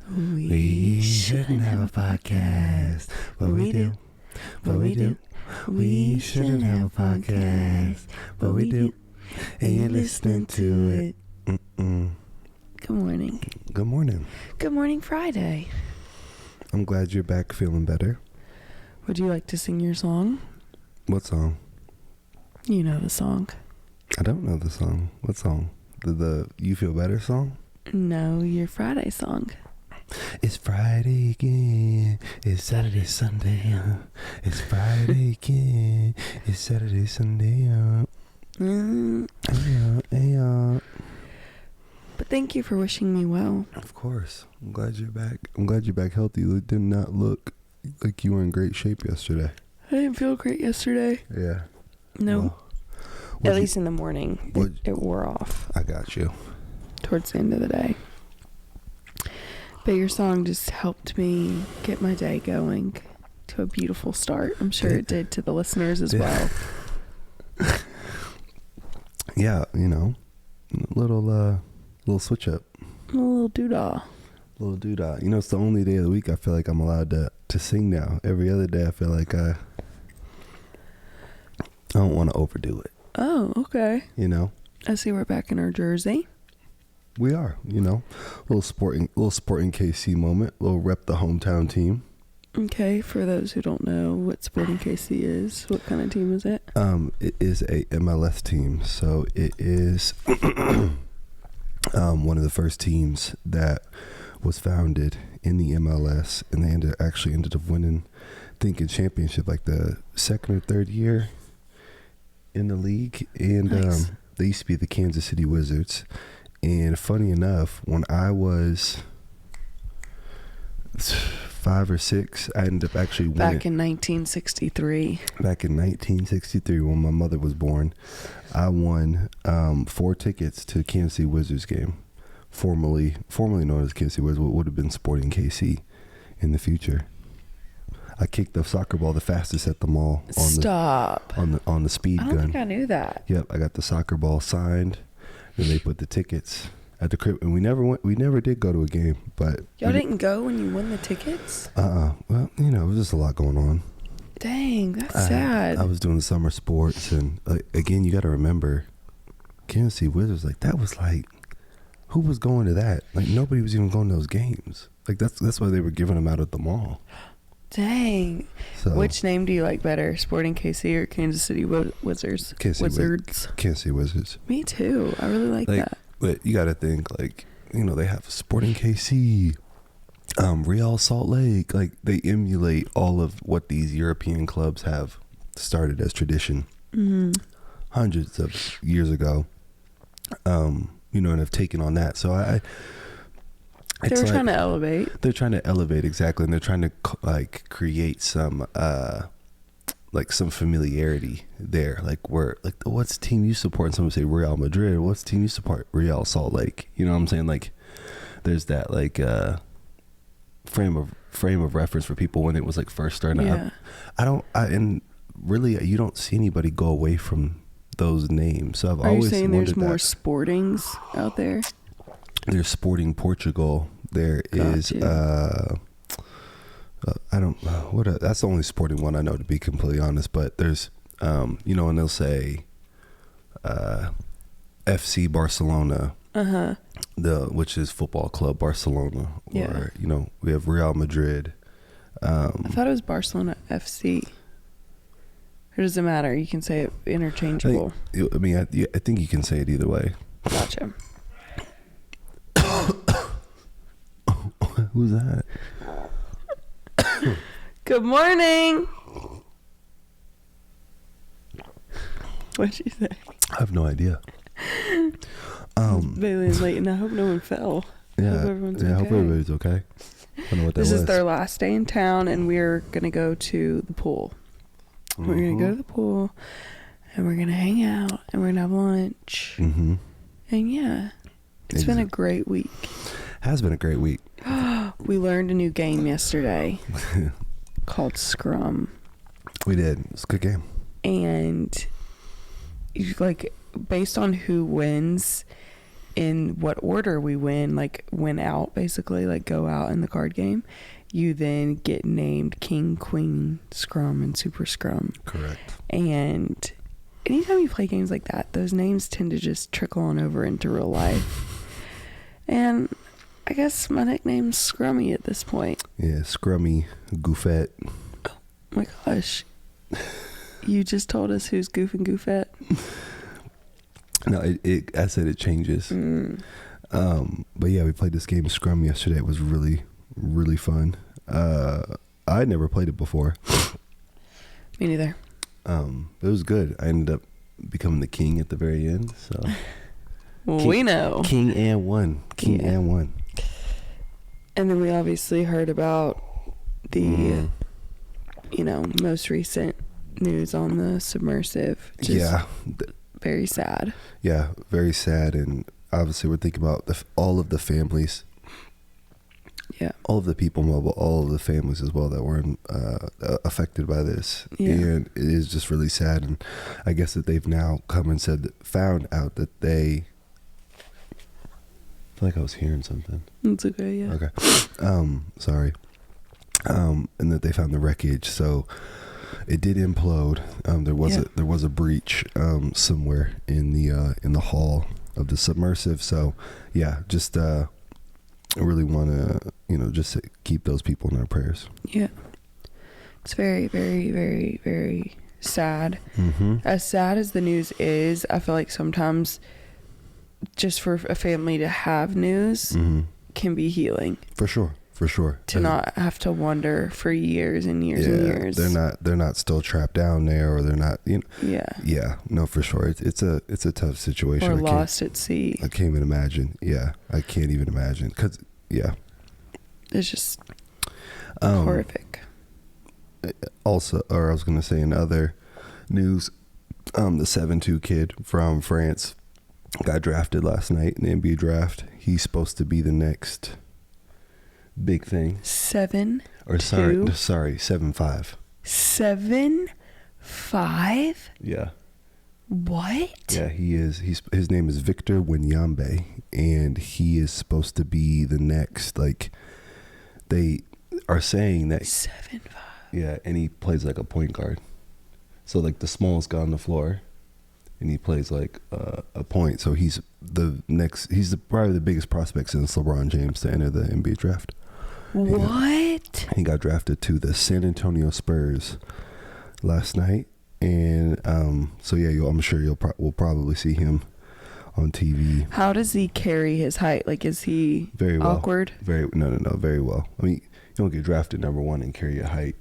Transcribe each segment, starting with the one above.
We shouldn't have a podcast, but we do. But we do. We shouldn't have a podcast, but we do. And you're listening to it. Good morning. Good morning. Good morning, Friday. I'm glad you're back feeling better. Would you like to sing your song? What song? You know the song. I don't know the song. What song? The You Feel Better song? No, your Friday song. It's Friday again. It's Saturday, Sunday. It's Friday again. It's Saturday, Sunday. Hey, But thank you for wishing me well. Of course. I'm glad you're back. I'm glad you're back healthy. You did not look like you were in great shape yesterday. I didn't feel great yesterday. Yeah. No. Well, At least in the morning. It wore off I got you. towards the end of the day. But your song just helped me get my day going to a beautiful start. I'm sure it did to the listeners as well. Yeah, you know, little switch up. A little doodah. Little doodah. You know, it's the only day of the week I feel like I'm allowed to sing now. Every other day I feel like I don't want to overdo it. Oh, okay. You know? I see we're back in our jersey. We are, you know. Little sporting KC moment. Little rep the hometown team. Okay, for those who don't know what Sporting KC is, what kind of team is it? It is a MLS team, so it is one of the first teams that was founded in the MLS, and they actually ended up winning, I think, a championship like the second or third year in the league, and Nice. They used to be the Kansas City Wizards. And funny enough, when I was 5 or 6, I ended up actually winning. Back in 1963. Back in 1963, when my mother was born, I won 4 tickets to Kansas City Wizards game, formerly known as Kansas City Wizards, what would have been Sporting KC in the future. I kicked the soccer ball the fastest at the mall on the speed gun. I don't think I knew that. Yep, I got the soccer ball signed. Then they put the tickets at the crib, and we never did go to a game. But Y'all didn't go when you won the tickets? Well, you know, it was just a lot going on. Dang, that's sad. I was doing summer sports, and again, you got to remember, Kansas City Wizards. Like that was like, who was going to that? Like nobody was even going to those games. Like that's why they were giving them out at the mall. Dang. So, which name do you like better, Sporting KC or Kansas City Wizards? Wizards. Kansas City Wizards. Me too. I really like that. But you got to think, like, you know, they have Sporting KC, Real Salt Lake. Like, they emulate all of what these European clubs have started as tradition hundreds of years ago. You know, and have taken on that. So They were trying to elevate. They're trying to elevate, exactly, and they're trying to create some some familiarity there. What's the team you support? And someone say Real Madrid. What's the team you support? Real Salt Lake. You know what I'm saying? Like, there's that frame of reference for people when it was like first starting. Yeah. And really, you don't see anybody go away from those names. So Are you saying there's more Sportings out there? There's Sporting Portugal. There is I don't know that's the only sporting one I know, to be completely honest. But there's you know, and they'll say FC Barcelona, which is Football Club Barcelona, or you know, we have Real Madrid. I thought it was Barcelona FC. Or does it matter? You can say it interchangeable. I mean, I think you can say it either way. Gotcha. Who's that? Good morning. What'd you say? I have no idea. Bailey and Leighton, I hope no one fell. Yeah, hope everyone's I okay. hope everybody's okay. I don't know what that This was. is their last day in town, and we're gonna go to the pool. We're gonna go to the pool, and we're gonna hang out, and we're gonna have lunch. Mm-hmm. And yeah, it's been a great week. Has been a great week. We learned a new game yesterday called Scrum. We did. It's a good game. And based on who wins, in what order we win out, basically, like go out in the card game, you then get named king, queen, scrum, and super scrum. Correct. And anytime you play games like that, those names tend to just trickle on over into real life. And I guess my nickname's Scrummy at this point. Yeah, Scrummy, Goofette. Oh my gosh. You just told us who's Goof and Goofette? No, I said it changes. But yeah, we played this game Scrum yesterday. It was really, really fun. I never played it before. Me neither. It was good. I ended up becoming the king at the very end. So we know. King and one. And then we obviously heard about the, most recent news on the submersive. Very sad. Yeah, very sad. And obviously we're thinking about all of the families. Yeah. All of the people involved, all of the families as well that were affected by this. Yeah. And it is just really sad. And I guess that they've now come and found out that they... I feel like I was hearing something. It's okay, yeah. Okay. Sorry. And that they found the wreckage. So it did implode. There was a breach somewhere in the hull of the submersive. So yeah, just I really want to just keep those people in our prayers. Yeah. It's very, very, very, very sad. Mm-hmm. As sad as the news is, I feel like sometimes just for a family to have news can be healing. For sure. To not have to wonder for years and years and years. They're not still trapped down there, or they're not. Yeah. No, for sure. It's a tough situation. Or lost at sea. I can't even imagine. Yeah, I can't even imagine. It's just horrific. Also, or I was going to say in other news, the 7-2 kid from France got drafted last night in the NBA draft. He's supposed to be the next big thing. 7-2? Or sorry, 7-5. 7-5? Yeah. What? Yeah, he is. His name is Victor Wanyambe, and he is supposed to be the next. Like, they are saying that 7-5. Yeah, and he plays like a point guard. So like the smallest guy on the floor, and he plays like a point. So he's probably the biggest prospect since LeBron James to enter the NBA draft. What? He got drafted to the San Antonio Spurs last night, and so yeah, I'm sure we'll probably see him on TV. How does he carry his height? Like, is he very well. Awkward? No, very well. I mean, you don't get drafted number one and carry a height.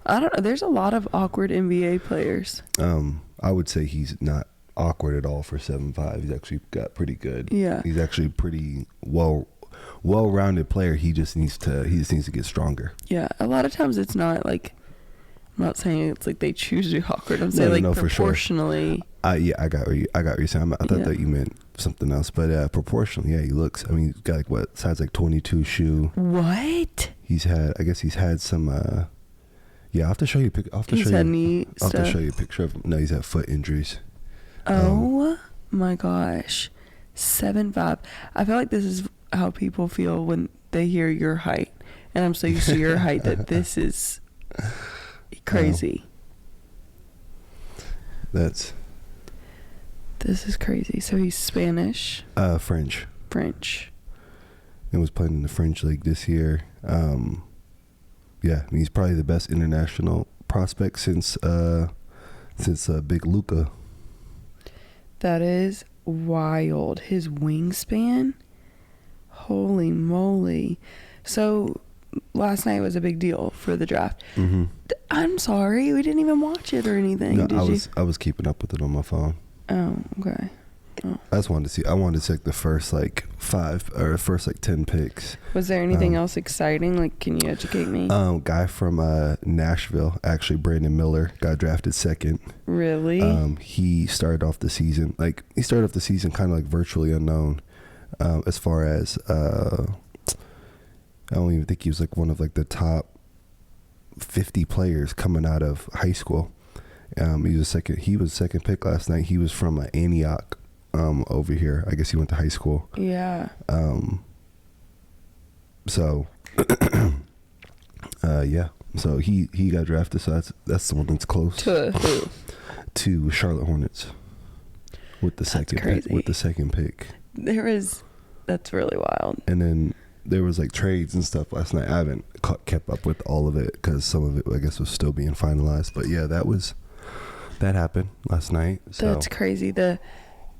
I don't know. There's a lot of awkward NBA players. I would say he's not awkward at all for 7'5". He's actually got pretty good. Yeah. He's actually pretty well-rounded player. He just needs to get stronger. Yeah. A lot of times it's not like, I'm not saying it's like they choose to be awkward. I'm saying proportionally. For sure. I got what you're saying. I thought that you meant something else, but proportionally, yeah, he looks. I mean, he's got size 22 shoe. What? He's had some. Yeah, I'll have to show you. I'll have to show you a picture of him. No, he's had foot injuries. Oh my gosh, 7'5". I feel like this is how people feel when they hear your height, and I'm so used to your height that this is crazy. This is crazy. So he's Spanish. French. And was playing in the French league this year. Yeah, I mean, he's probably the best international prospect since Big Luka. That is wild. His wingspan? Holy moly. So last night was a big deal for the draft. Mm-hmm. I'm sorry, we didn't even watch it or anything. No, I was keeping up with it on my phone. Oh, okay. Oh. I just wanted to see. I wanted to take the first 10 picks. Was there anything else exciting? Like, can you educate me? Guy from Nashville, actually, Brandon Miller, got drafted second. Really? He started off the season kind of like virtually unknown, as far as I don't even think he was like one of like the top 50 players coming out of high school. He was second pick last night. He was from Antioch. over here. I guess he went to high school. Yeah. So yeah. So he got drafted. So that's the one that's close To who? to Charlotte Hornets with the second pick. That's really wild. And then there was like trades and stuff last night. I haven't kept up with all of it because some of it I guess was still being finalized. But yeah, that happened last night. So. That's crazy. The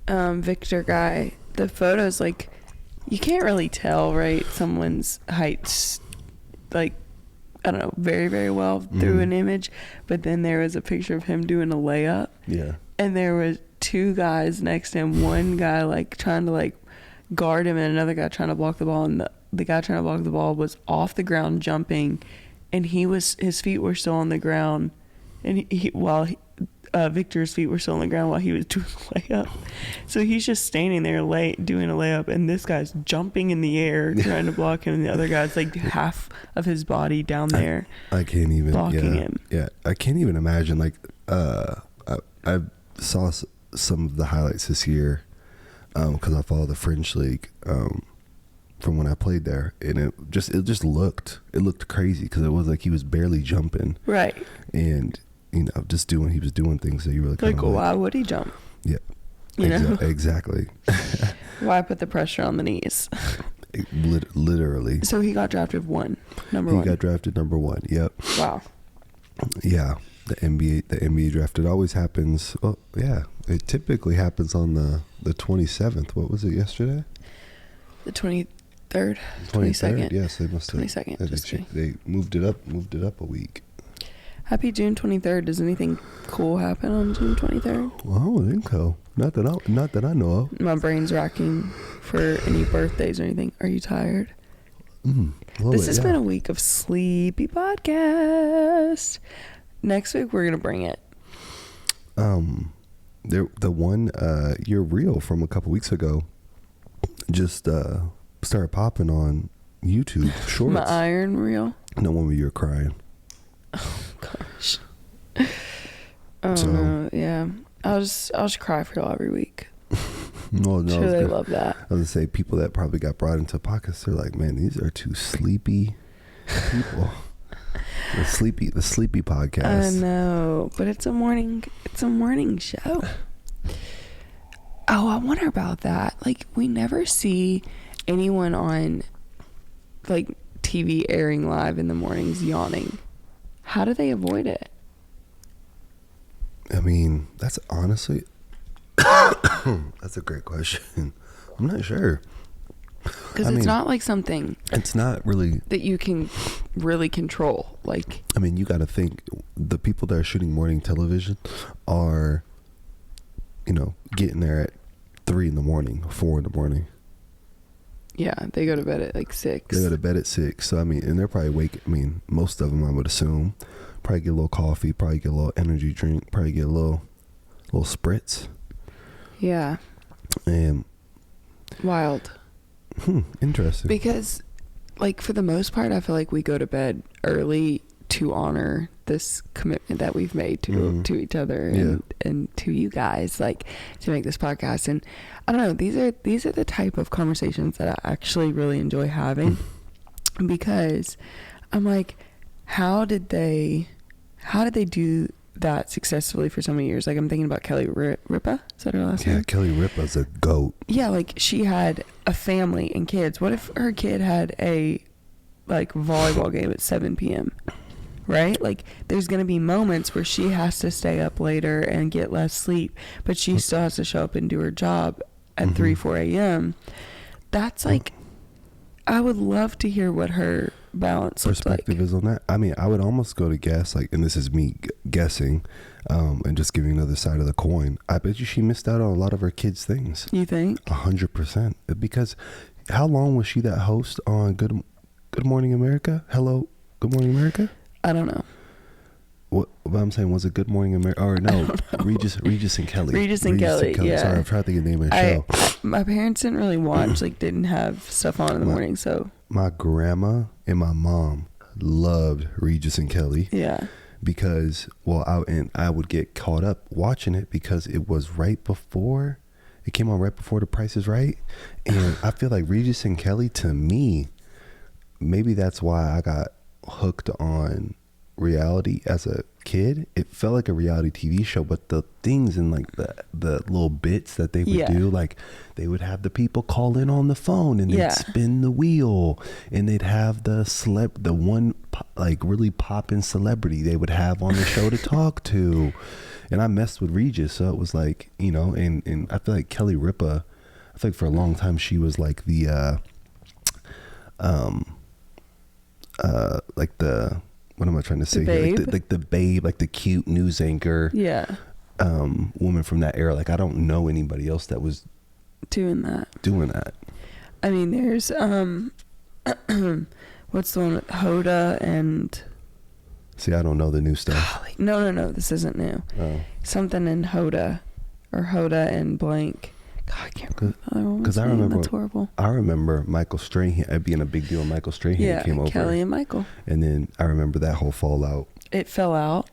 Victor guy, the photos, like, you can't really tell, right, someone's heights, like, I don't know, very, very well through an image. But then there was a picture of him doing a layup. Yeah. And there was two guys next to him. One guy, like, trying to, like, guard him, and another guy trying to block the ball. And the guy trying to block the ball was off the ground jumping, and his feet were still on the ground. And Victor's feet were still on the ground while he was doing the layup. So he's just standing there doing a layup, and this guy's jumping in the air trying to block him, and the other guy's like half of his body down there. I can't even blocking him. Yeah, I can't even imagine. Like, I saw some of the highlights this year because I follow the French League from when I played there, and it just looked crazy because it was like he was barely jumping, right? And just he was doing things that you really like, why would he jump? Yeah, exactly. Why put the pressure on the knees? Literally. So he got drafted number one. He got drafted number 1. Yep. Wow. Yeah, the NBA draft. It always happens. Well, yeah, it typically happens on the 27th. What was it yesterday? The 23rd, 22nd. Yes, they must have. 22nd. They moved it up a week. Happy June 23rd. Does anything cool happen on June 23rd? Well, I don't think so. Not that I know of. My brain's racking for any birthdays or anything. Are you tired? This has been a week of sleepy podcast. Next week we're gonna bring it. The one your reel from a couple weeks ago just started popping on YouTube Shorts. My iron reel. No, one where you were crying. Oh gosh. No, yeah. I'll just cry for y'all every week. No, sure, they love that. I was gonna say people that probably got brought into podcasts, they're like, man, these are two sleepy people. the sleepy podcast. I know, but it's a morning show. Oh, I wonder about that. Like, we never see anyone on like TV airing live in the mornings yawning. How do they avoid it? I mean, that's honestly that's a great question. I'm not sure. Because it's not like something. It's not really that you can really control. Like, I mean, you got to think the people that are shooting morning television are, getting there at 3 a.m, 4 a.m. Yeah, they go to bed at like 6. They go to bed at 6. So I mean, and they're probably most of them, I would assume, probably get a little coffee, probably get a little energy drink, probably get a little spritz. Yeah. And wild. Interesting. Because, like, for the most part, I feel like we go to bed early to honor this commitment that we've made to each other and to you guys, like, to make this podcast. And I don't know, these are the type of conversations that I actually really enjoy having because I'm like, how did they do that successfully for so many years? Like, I'm thinking about Kelly Ripa. Is that her last name? Yeah, Kelly Ripa's a goat. Yeah, like, she had a family and kids. What if her kid had a volleyball game at 7 p.m.? Right? Like, there's going to be moments where she has to stay up later and get less sleep, but she still has to show up and do her job at 4 a.m. That's like, I would love to hear what her balance perspective is on that. I mean, I would almost go to guess, like, and this is me guessing, and just giving another side of the coin. I bet you she missed out on a lot of her kids' things. You think? 100%. Because how long was she that host on Good Morning America? Hello, Good Morning America? I don't know. What I'm saying, was it Good Morning America? Or no, Regis and Kelly. Regis and Kelly, yeah. Sorry, I'm trying to think of the name of the show. My parents didn't really watch, didn't have stuff on in the morning, so. My grandma and my mom loved Regis and Kelly. Yeah. Because, I would get caught up watching it because it was right before It came on right before The Price is Right. And I feel like Regis and Kelly, to me, maybe that's why I got hooked on reality as a kid. It felt like a reality TV show, but the things and like the little bits that they would do, like they would have the people call in on the phone and they'd spin the wheel, and they'd have the one like really poppin' celebrity they would have on the show to talk to. And I messed with Regis, so it was like, you know, and I feel like Kelly Ripa, I think for a long time she was like the like the, what am I trying to say here? Like the babe, like the cute news anchor. Yeah. Woman from that era. Like I don't know anybody else that was doing that. I mean, there's what's the one with Hoda and... See, I don't know the new stuff. No, this isn't new. Oh. Something in Hoda, or Hoda and blank. God, I can't remember. Because I remember, that's horrible. I remember Michael Strahan, it being a big deal. Michael Strahan came over. Kelly and Michael. And then I remember that whole fallout. It fell out.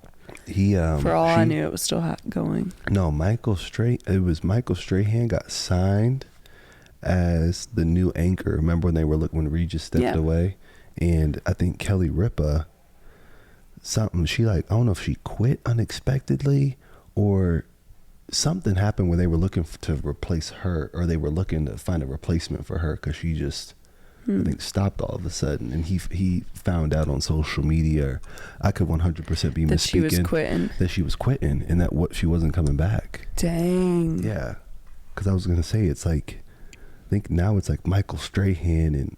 For all I knew, it was still going. No, Michael Strahan got signed as the new anchor. Remember when when Regis stepped away? And I think Kelly Ripa, she like, I don't know if she quit unexpectedly or something happened where they were looking to replace her, or they were looking to find a replacement for her, because she just I think stopped all of a sudden, and he found out on social media, I could 100% be misspeaking, that she was quitting and that she wasn't coming back. Dang. Yeah, because I was gonna say, it's like, I think now it's like Michael Strahan and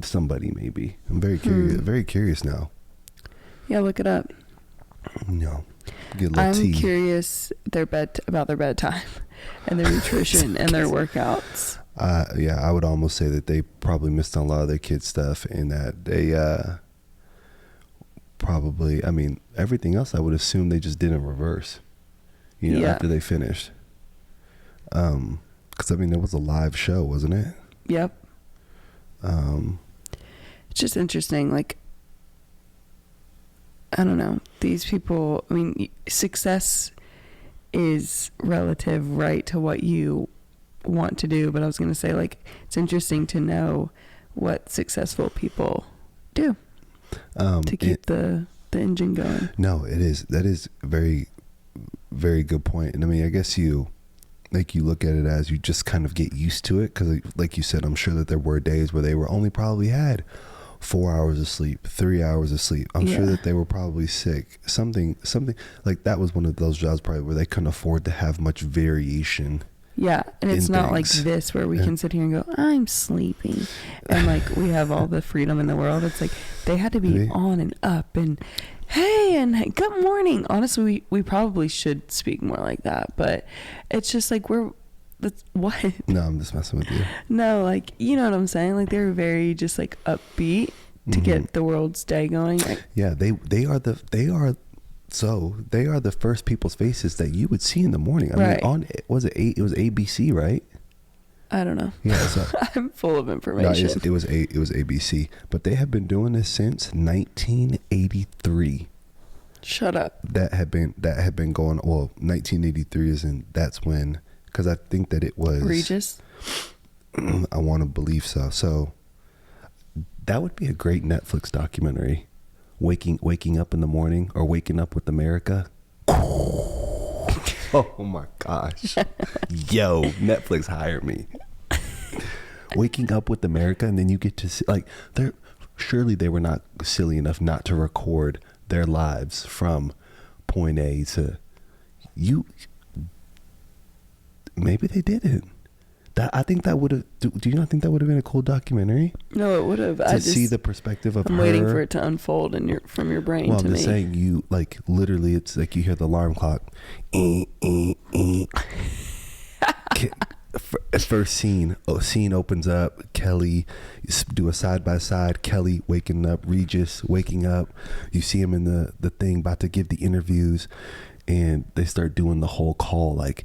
somebody maybe. I'm very curious now. Yeah, look it up. No. Get a little I'm curious about their bedtime and their nutrition and their workouts. Yeah, I would almost say that they probably missed on a lot of their kids' stuff, and that they probably, I mean, everything else I would assume they just didn't reverse, after they finished. Because I mean, there was a live show, wasn't it? Yep. It's just interesting, like, I don't know, these people, I mean, success is relative, right, to what you want to do, but I was going to say, like, it's interesting to know what successful people do to keep the engine going. No, that is a very, very good point. And I mean, I guess you look at it as you just kind of get used to it, because like you said, I'm sure that there were days where they were only probably had 4 hours of sleep, 3 hours of sleep. I'm sure that they were probably sick. Something like that was one of those jobs probably where they couldn't afford to have much variation. Yeah, and it's not like this where we can sit here and go, I'm sleeping, and like we have all the freedom in the world. It's like they had to be on and up and hey and good morning. Honestly, we probably should speak more like that, but it's just like that's what? No, I'm just messing with you. No, like, you know what I'm saying? Like, they're very just like upbeat to get the world's day going. Like, yeah, they are the first people's faces that you would see in the morning. I mean, it was ABC, right? I don't know. Yeah, so, I'm full of information. No, it was ABC, but they have been doing this since 1983. Shut up. That had been going. Well, 1983 that's when. Because I think that it was Regis. I want to believe so. So that would be a great Netflix documentary. Waking up in the morning, or Waking Up with America. Oh my gosh. Yo, Netflix hired me. Waking Up with America, and then you get to see, like, surely they were not silly enough not to record their lives from point A to you. Maybe they didn't. I think that would have. Do you not think that would have been a cool documentary? No, it would have. To see the perspective of her. I'm waiting for it to unfold from your brain. Well, to I'm me. just saying, you like literally, it's like you hear the alarm clock. First scene opens up. Kelly, do a side by side. Kelly waking up. Regis waking up. You see him in the thing about to give the interviews, and they start doing the whole call like,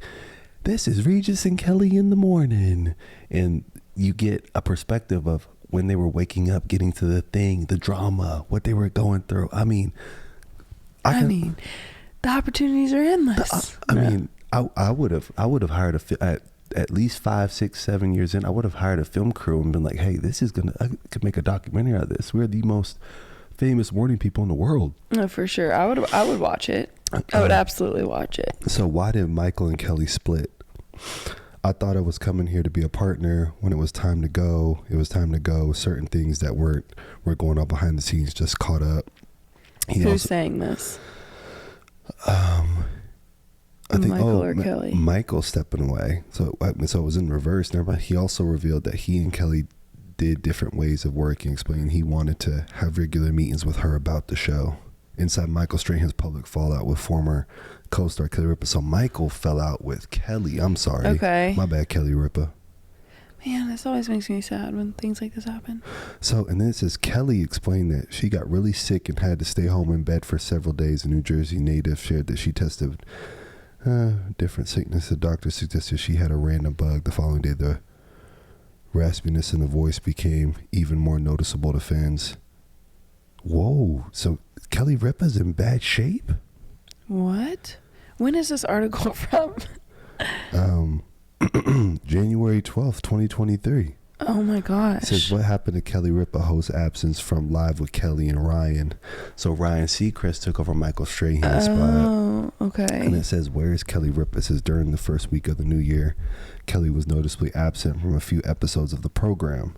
this is Regis and Kelly in the morning. And you get a perspective of when they were waking up, getting to the thing, the drama, what they were going through. I mean, the opportunities are endless. I mean, I would have hired at least 5, 6, 7 years in, I would have hired a film crew and been like, hey, I could make a documentary out of this. We're the most famous morning people in the world. No, for sure. I would watch it. I would absolutely watch it. So why did Michael and Kelly split? I thought I was coming here to be a partner. When it was time to go, it was time to go. Certain things that were going on behind the scenes just caught up. Who's saying this? I think Michael or Kelly? Michael stepping away. So it was in reverse. Never mind. He also revealed that he and Kelly did different ways of working, explaining he wanted to have regular meetings with her about the show. Inside Michael Strahan's public fallout with former co-star Kelly Ripa. So Michael fell out with Kelly. I'm sorry. Okay. My bad, Kelly Ripa. Man, this always makes me sad when things like this happen. So, and then it says Kelly explained that she got really sick and had to stay home in bed for several days. A New Jersey native shared that she tested different sickness. The doctor suggested she had a random bug. The following day, the raspiness in the voice became even more noticeable to fans. Whoa, so Kelly Ripa's in bad shape? What? When is this article from? January 12th, 2023. Oh my gosh. It says, what happened to Kelly Ripa host absence from Live with Kelly and Ryan? So Ryan Seacrest took over Michael Strahan's spot. Oh, okay. And it says, where is Kelly Ripa? It says, during the first week of the new year, Kelly was noticeably absent from a few episodes of the program.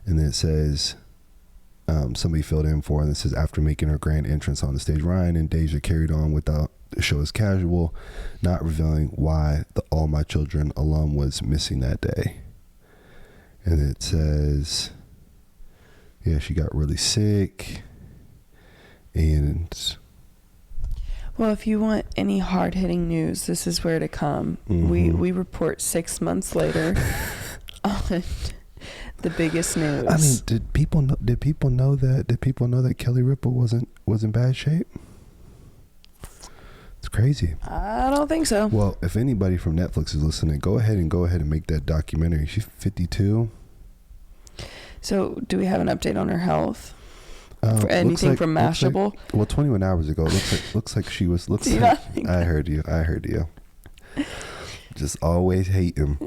And then it says, somebody filled in for, and it says, after making her grand entrance on the stage, Ryan and Deja carried on without the show as casual, not revealing why the All My Children alum was missing that day. And it says, yeah, she got really sick. And well, if you want any hard-hitting news, this is where to come. Mm-hmm. We report 6 months later on the biggest news. I mean, did people know that Kelly Ripa was in bad shape? It's crazy. I don't think so. Well, if anybody from Netflix is listening, go ahead and make that documentary. She's 52. So, do we have an update on her health? For anything from Mashable? 21 hours ago, looks like she was. I heard you. Just always hate him.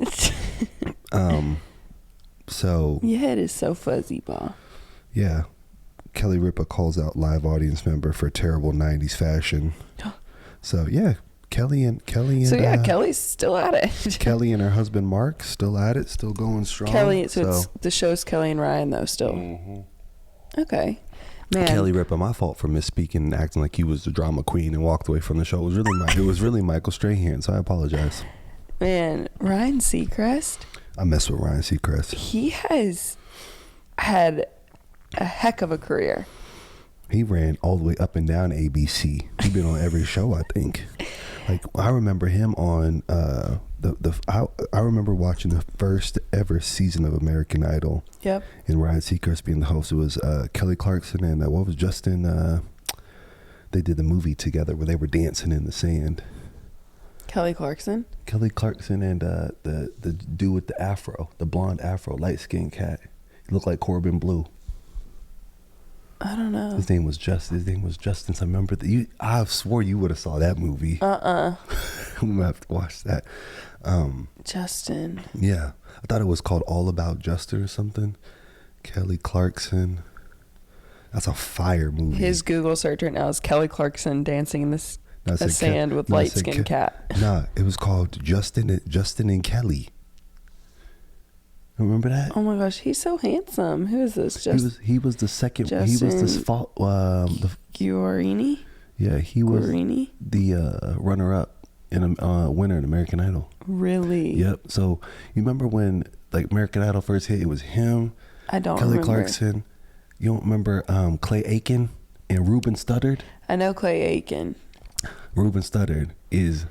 So your head is so fuzzy, Bob. Yeah, Kelly Ripa calls out live audience member for terrible 90s fashion. So yeah, Kelly and Kelly's still at it. Kelly and her husband Mark still at it, still going strong. It's the show's Kelly and Ryan though still. Mm-hmm. Okay, man. Kelly Ripa, my fault for misspeaking and acting like he was the drama queen and walked away from the show. It was really Michael Strahan, so I apologize. Man, Ryan Seacrest. I mess with Ryan Seacrest. He has had a heck of a career. He ran all the way up and down ABC. He's been on every show, I think. Like I remember him on I remember watching the first ever season of American Idol. Yep. And Ryan Seacrest being the host. It was Kelly Clarkson and what was Justin? They did the movie together where they were dancing in the sand. Kelly Clarkson and the dude with the afro, the blonde afro, light skinned cat. He looked like Corbin Blue. I don't know. His name was Justin. So I remember I swore you would have saw that movie. We might have to watch that. Justin. Yeah, I thought it was called All About Justin or something. Kelly Clarkson. That's a fire movie. His Google search right now is Kelly Clarkson dancing in this sand with light skinned cat. Nah, it was called Justin and Kelly. Remember that? Oh my gosh, he's so handsome. Who is this? He was the second. Justin he was this fall. Guarini. Yeah, he was Guarini? the runner-up in winner in American Idol. Really? Yep. So you remember when like American Idol first hit? It was him. I don't Kelly remember. Clarkson. You don't remember Clay Aiken and Ruben Studdard? I know Clay Aiken. Ruben Studdard is.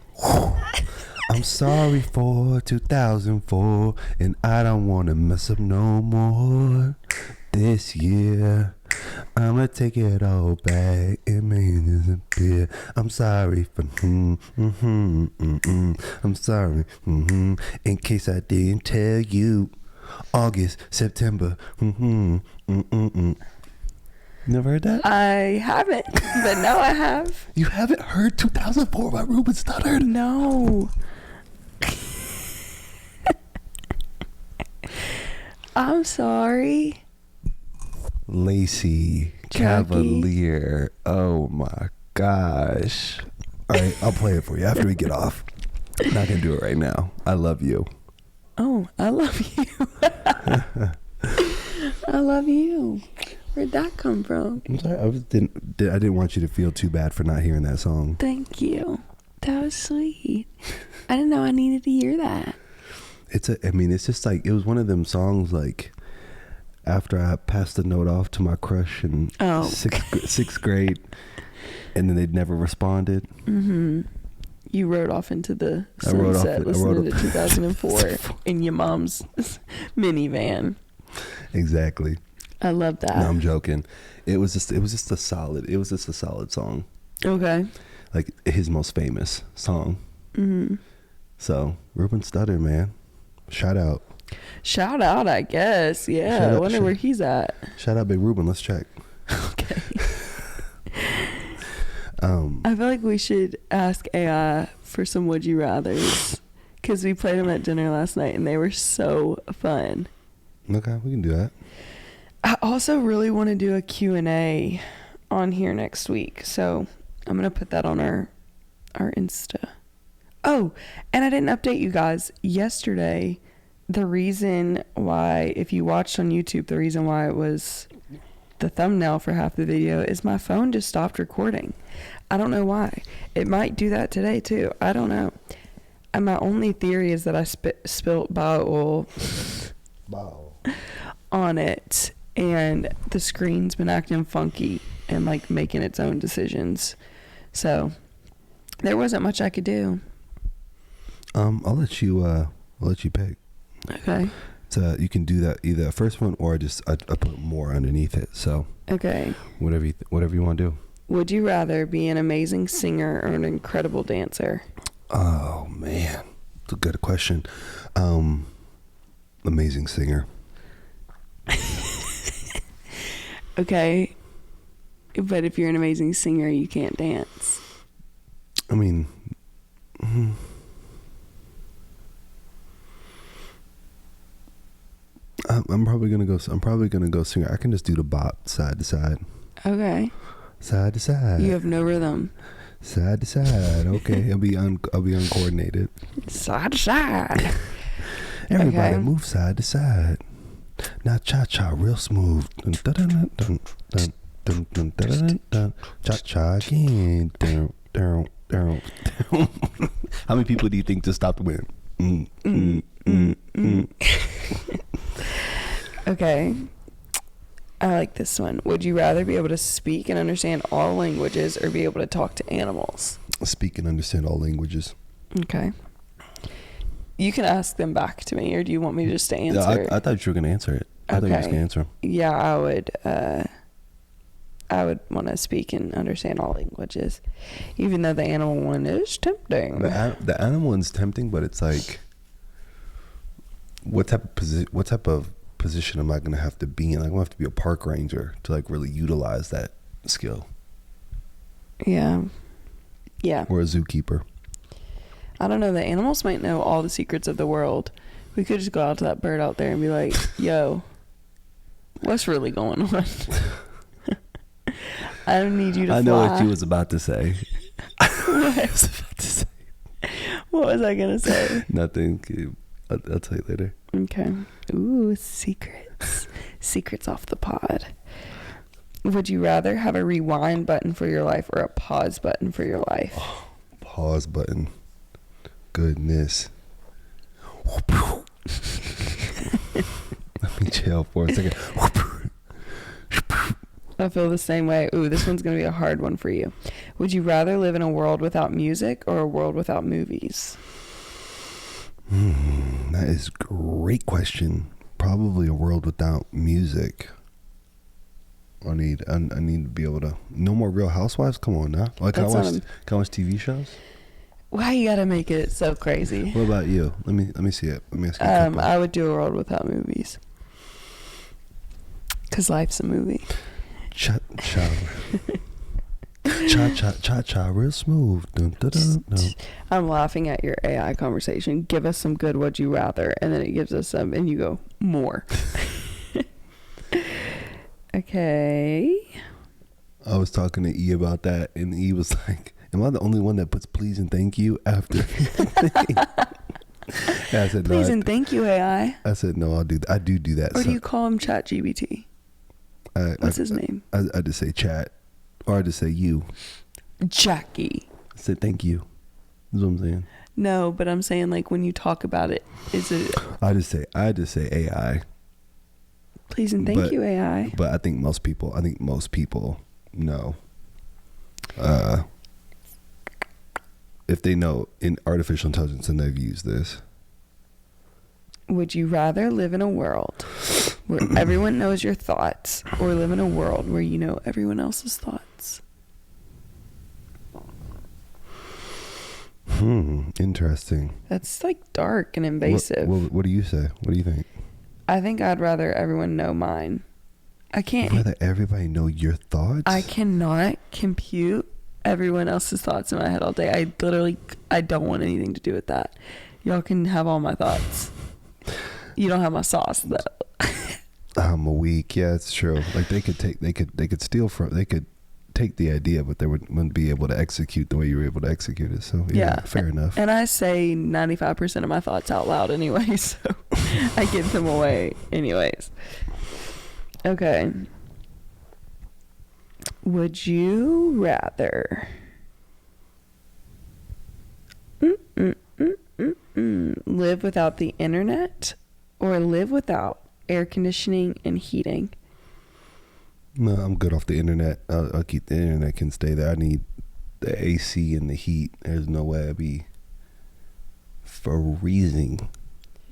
I'm sorry for 2004, and I don't want to mess up no more this year. I'ma take it all back and make it disappear. I'm sorry for I'm sorry in case I didn't tell you. August, September. Never heard that? I haven't, but now I have. You haven't heard 2004 by Ruben Studdard? No. I'm sorry. Lacey Jackie. Cavalier. Oh my gosh. All right, I'll play it for you after we get off. I'm not going to do it right now. I love you. Oh, I love you. I love you. Where'd that come from? I'm sorry. I didn't want you to feel too bad for not hearing that song. Thank you. That was sweet. I didn't know I needed to hear that. It's just like, it was one of them songs like after I passed the note off to my crush in sixth grade, and then they'd never responded. Mm-hmm. You rode off into the sunset listening to 2004 in your mom's minivan. Exactly. I love that. No, I'm joking. It was just a solid song. Okay. Like his most famous song. Mm-hmm. So Ruben Studdard, man, shout out. Shout out, I guess. Yeah, I wonder where he's at. Shout out, Big Ruben. Let's check. Okay. I feel like we should ask AI for some would you rathers, because we played them at dinner last night and they were so fun. Okay, we can do that. I also really want to do a Q&A on here next week, so I'm going to put that on our Insta. Oh, and I didn't update you guys yesterday. The reason why, if you watched on YouTube, the reason why it was the thumbnail for half the video is my phone just stopped recording. I don't know why. It might do that today too. I don't know. And my only theory is that I spilt bio oil on it, and the screen's been acting funky and like making its own decisions. So there wasn't much I could do. I'll let you pick. Okay. So you can do that either first one or I put more underneath it. So Okay. whatever you want to do. Would you rather be an amazing singer or an incredible dancer? Oh man, it's a good question. Amazing singer. Okay. But if you're an amazing singer, you can't dance. I mean, I'm probably gonna go singer. I can just do the bop side to side. Okay. Side to side. You have no rhythm. Side to side. Okay, I'll be uncoordinated. Side to side. Everybody Okay. move side to side. Now cha cha real smooth. Dun, dun, dun, dun, dun, dun, dun, dun, dun, dun. Cha cha again. Dun, dun, dun, dun. How many people do you think just stopped winning? Okay. I like this one. Would you rather be able to speak and understand all languages or be able to talk to animals? Speak and understand all languages. Okay. You can ask them back to me, or do you want me just to answer? Yeah, I thought you were going to answer it. I thought you were just going to answer them. Yeah, I would want to speak and understand all languages, even though the animal one is tempting. The animal one's tempting, but it's like, what type of position am I going to have to be in? Like, I'm going to have to be a park ranger to like really utilize that skill. Yeah. Or a zookeeper. I don't know. The animals might know all the secrets of the world. We could just go out to that bird out there and be like, yo, what's really going on? I don't need you to fly. I know what you was about to say. What was I going to say? Nothing. I'll tell you later. Okay. Ooh, secrets. Secrets off the pod. Would you rather have a rewind button for your life or a pause button for your life? Oh, pause button. Goodness. Let me chill for a second. I feel the same way. Ooh, this one's going to be a hard one for you. Would you rather live in a world without music or a world without movies? That is a great question. Probably a world without music. I need to be able to. No more Real Housewives? Come on now. Like, can I watch TV shows? Why you gotta make it so crazy? What about you? Let me see it. Let me ask you a couple. I would do a world without movies. 'Cause life's a movie. Cha cha. Cha cha cha cha real smooth. Dun, dun, dun, dun. I'm laughing at your AI conversation. Give us some good would you rather, and then it gives us some, and you go more. Okay. I was talking to E about that, and E was like, "Am I the only one that puts please and thank you after?" I said, Please no, and thank you, AI. I said, no, I'll do that. I do that. Or do you call him ChatGPT? What's his name? I just say chat, or I just say you. Jackie. I said thank you. That's what I'm saying. No, but I'm saying like when you talk about it, is it I just say AI. please and thank you, AI? But I think most people know. If they know in artificial intelligence, and they've used this. Would you rather live in a world where everyone knows your thoughts, or live in a world where you know everyone else's thoughts? Interesting. That's like dark and invasive. What do you say? What do you think? I think I'd rather everyone know mine. I can't. You'd rather everybody know your thoughts? I cannot compute everyone else's thoughts in my head all day. I don't want anything to do with that. Y'all can have all my thoughts. You don't have my sauce though. I'm a weak. Yeah, it's true. Like they could take the idea, but they wouldn't be able to execute the way you were able to execute it. So yeah. Fair enough. And I say 95% of my thoughts out loud anyway, so I give them away anyways. Okay. Would you rather live without the internet or live without air conditioning and heating? No, I'm good off the internet. I'll keep the internet can stay there. I need the AC and the heat. There's no way I'd be freezing.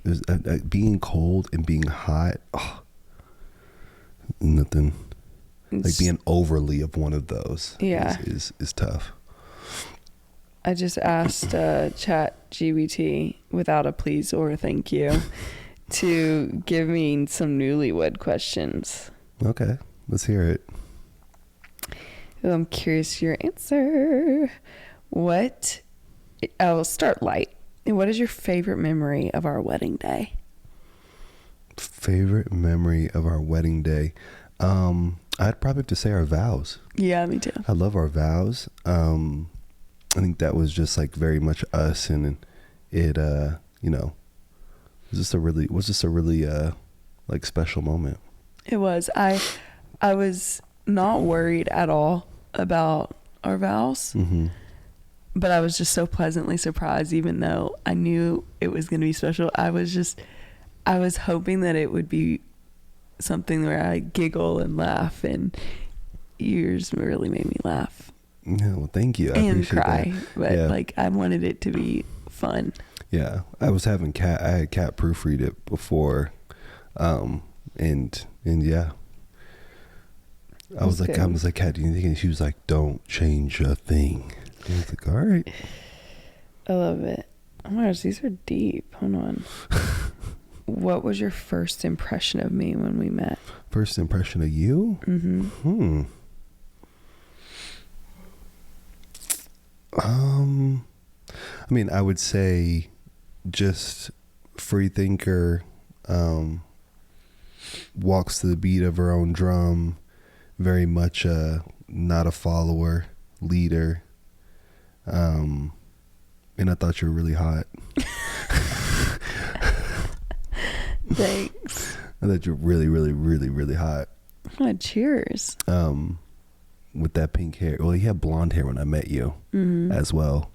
There's being cold and being hot. Nothing. Like being overly of one of those. Yeah, is tough. I just asked ChatGPT without a please or a thank you to give me some newlywed questions. Okay, let's hear it. I'm curious your answer. I will start light. What is your favorite memory of our wedding day? Favorite memory of our wedding day? I'd probably have to say our vows. Yeah, me too. I love our vows. I think that was just like very much us, and it was just a really like special moment. It was. I was not worried at all about our vows, but I was just so pleasantly surprised, even though I knew it was going to be special. I was hoping that it would be something where I giggle and laugh, and yours really made me laugh. Yeah, well, thank you. I and appreciate cry, that. but Yeah. like I wanted it to be fun. Yeah, I had Kat proofread it before, and yeah, I was like, Kat, do you think? And she was like, don't change a thing. And I was like, all right. I love it. Oh my gosh, these are deep. Hold on. What was your first impression of me when we met? First impression of you? I mean, I would say just free thinker, walks to the beat of her own drum, very much not a follower, leader. And I thought you were really hot. Thanks. I thought you were really, really, really, really hot. Oh, cheers. With that pink hair. Well, you had blonde hair when I met you as well.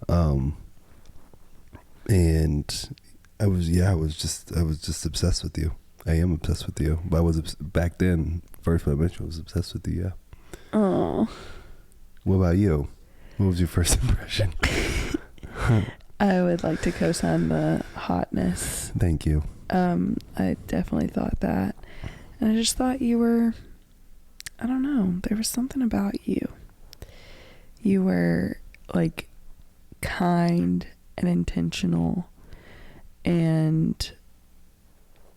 And I was just obsessed with you. I am obsessed with you. But I was back then, first when I met you, I was obsessed with you, yeah. Oh. What about you? What was your first impression? I would like to co-sign the hotness. Thank you. I definitely thought that. And I just thought you were, I don't know, there was something about you. You were like kind and intentional and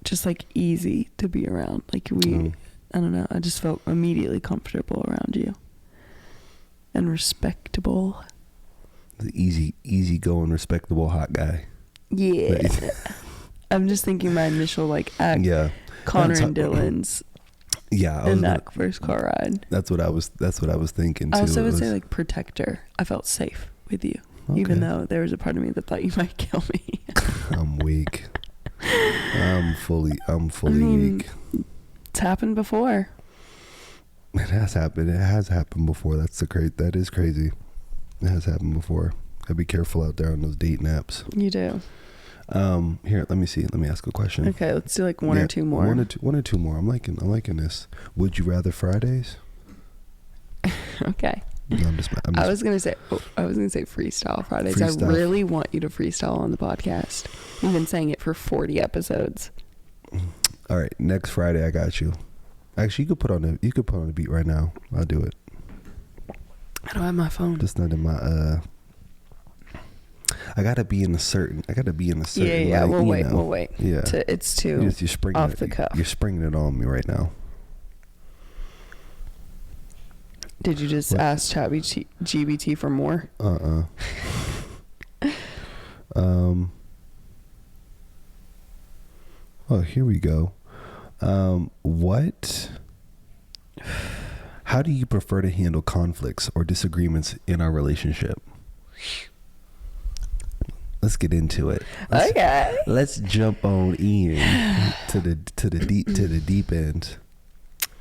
just like easy to be around. Like I don't know, I just felt immediately comfortable around you. And respectable. The easy going, respectable, hot guy. Yeah. I'm just thinking my initial like act. Yeah. Connor and Dylan's Yeah, in that first car ride. That's what I was thinking too. I also would say like protector. I felt safe with you, even though there was a part of me that thought you might kill me. I'm weak. I'm fully weak. It's happened before. It has happened. It has happened before. That is crazy. It has happened before. Gotta be careful out there on those date naps. You do. Here, let me see. Let me ask a question. Okay, let's do like one or two more. One or two more. I'm liking this. Would you rather Fridays? Okay. No, I'm just I was gonna say freestyle Fridays. Freestyle. I really want you to freestyle on the podcast. We've been saying it for 40 episodes. All right, next Friday I got you. Actually, you could put on the beat right now. I'll do it. I don't have my phone. Just not in my I gotta be in a certain. Yeah. We'll wait. Yeah. It's too You're springing off the cuff. You're springing it on me right now. Did you just ask ChatGPT for more? Oh, here we go. How do you prefer to handle conflicts or disagreements in our relationship? Let's get into it. Okay. Let's jump on in to the deep end.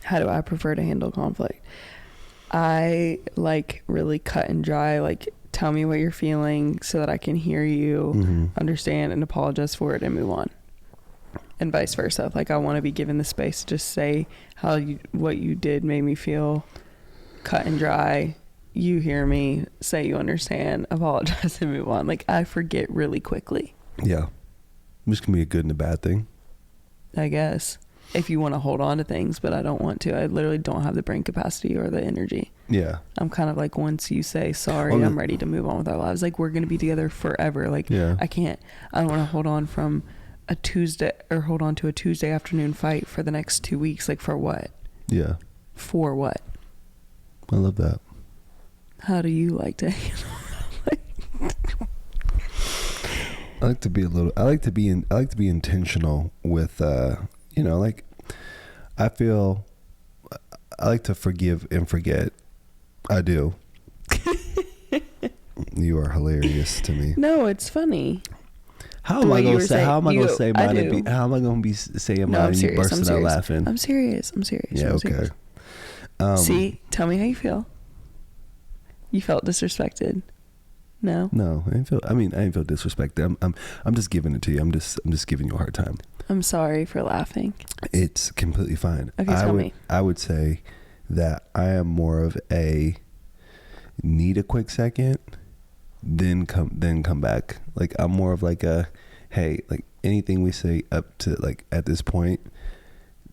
How do I prefer to handle conflict? I like really cut and dry, like tell me what you're feeling so that I can hear you, understand and apologize for it and move on. And vice versa. Like I want to be given the space to just say what you did made me feel, cut and dry. You hear me, say you understand, apologize and move on. Like I forget really quickly. Yeah. Which can be a good and a bad thing. I guess. If you want to hold on to things, but I don't want to. I literally don't have the brain capacity or the energy. Yeah. I'm kind of like, once you say sorry, I'm ready to move on with our lives. Like we're going to be together forever. Like I don't want to hold on to a Tuesday afternoon fight for the next 2 weeks. Like for what? Yeah. For what? I love that. How do you like to handle I like to be intentional with like I feel I like to forgive and forget. I do. You are hilarious to me. No, it's funny. How am I going to say mine and be saying mine and you bursting out laughing? I'm serious. Yeah, okay. See, tell me how you feel. You felt disrespected. No, I didn't feel disrespected. I'm just giving it to you. I'm just giving you a hard time. I'm sorry for laughing. It's completely fine. Okay, tell me. I would say that I am more of a need a quick second, then come back. Like I'm more of like a, hey, like anything we say up to like at this point,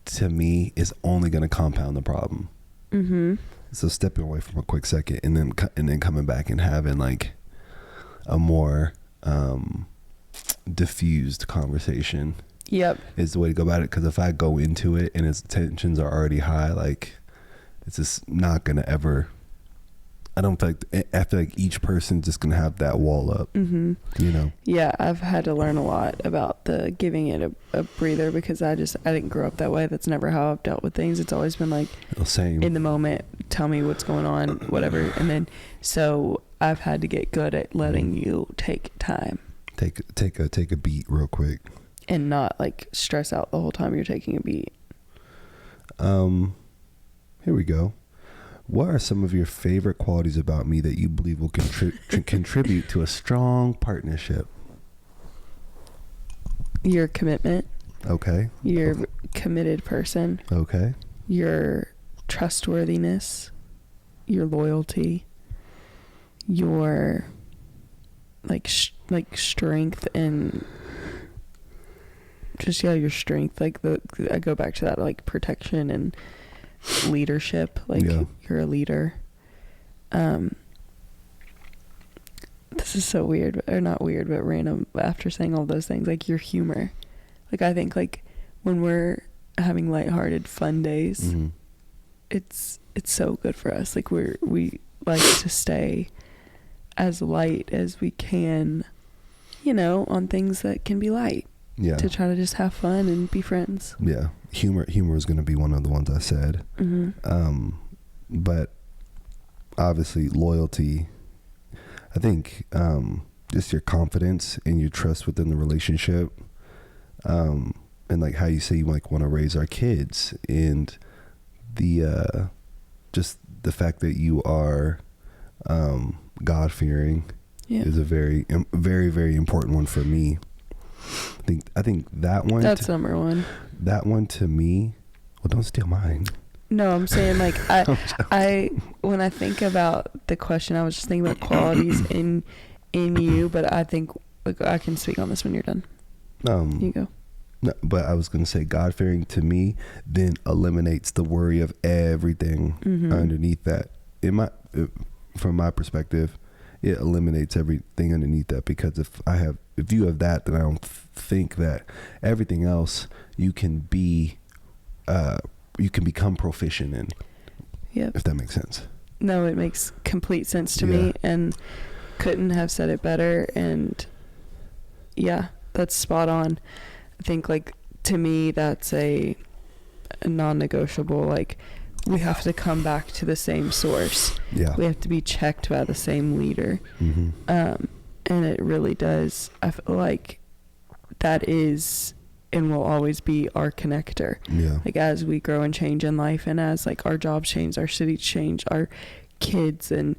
to me is only going to compound the problem. Mm-hmm. So stepping away from a quick second and then coming back and having like a more diffused conversation. Yep. Is the way to go about it. Because if I go into it and its tensions are already high, like it's just not gonna ever. I feel like each person's just gonna have that wall up. Mm-hmm. You know. Yeah, I've had to learn a lot about the giving it a breather because I didn't grow up that way. That's never how I've dealt with things. It's always been like same in the moment. Tell me what's going on, whatever, and then so I've had to get good at letting you take time. Take a beat real quick. And not like stress out the whole time you're taking a beat. Here we go. What are some of your favorite qualities about me that you believe will contribute to a strong partnership? Your commitment. Okay. You're a committed person. Okay. Your trustworthiness. Your loyalty. Your like strength and just your strength. Like I go back to that like protection and leadership. Like you're a leader. This is so weird, or not weird, but random. After saying all those things, like your humor. Like I think like when we're having lighthearted, fun days, mm-hmm. it's so good for us. Like we like to stay as light as we can, on things that can be light. Yeah. To try to just have fun and be friends. Yeah. humor is going to be one of the ones I said. But obviously loyalty, I think, just your confidence and your trust within the relationship, and like how you say you like want to raise our kids, and the just the fact that you are God-fearing is a very very important one for me. I think that one, that's number one. That one to me, well, don't steal mine. No, I'm saying like I when I think about the question, I was just thinking about qualities in you, but I think like I can speak on this when you're done. You go. No, but I was going to say God-fearing to me then eliminates the worry of everything underneath that. From my perspective, it eliminates everything underneath that, because if you have that, then I don't think that everything else you can become proficient in. Yep. If that makes sense. No, it makes complete sense to me, and couldn't have said it better. And yeah, that's spot on. I think like to me that's a non-negotiable. Like we have to come back to the same source. Yeah. We have to be checked by the same leader. And it really does. I feel like that is and will always be our connector. Yeah. Like as we grow and change in life, and as like our jobs change, our cities change, our kids, and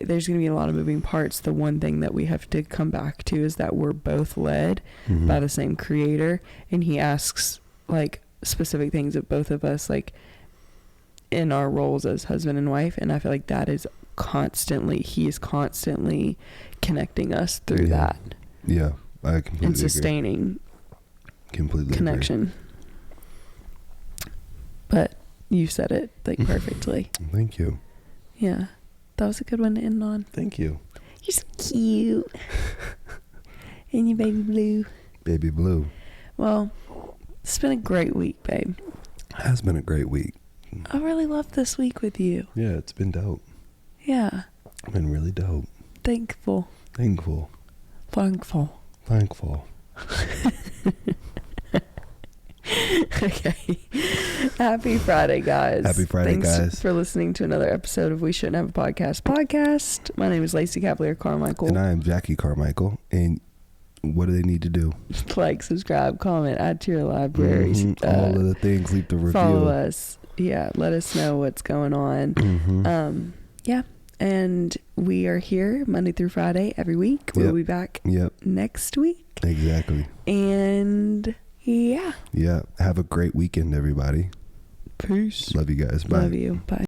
there's going to be a lot of moving parts. The one thing that we have to come back to is that we're both led by the same creator, and he asks like specific things of both of us, like in our roles as husband and wife. And I feel like that is he is constantly connecting us through that. Yeah, I completely and sustaining connection. Agree. But you said it like perfectly. Thank you. Yeah, that was a good one to end on. Thank you. You're so cute. And you baby blue. Baby blue. Well, it's been a great week, babe. It has been a great week. I really loved this week with you. Yeah, it's been dope. Yeah. It's been really dope. Thankful. Okay. Happy Friday, guys. Happy Friday, guys. Thanks for listening to another episode of We Shouldn't Have a Podcast. My name is Lacey Cavalier Carmichael. And I am Jackie Carmichael. And what do they need to do? Like, subscribe, comment, add to your library. All of the things, leave the review. Follow us. Yeah, let us know what's going on. Yeah. And we are here Monday through Friday every week. We'll be back next week. Exactly. And yeah. Yeah. Have a great weekend, everybody. Peace. Love you guys. Bye. Love you. Bye.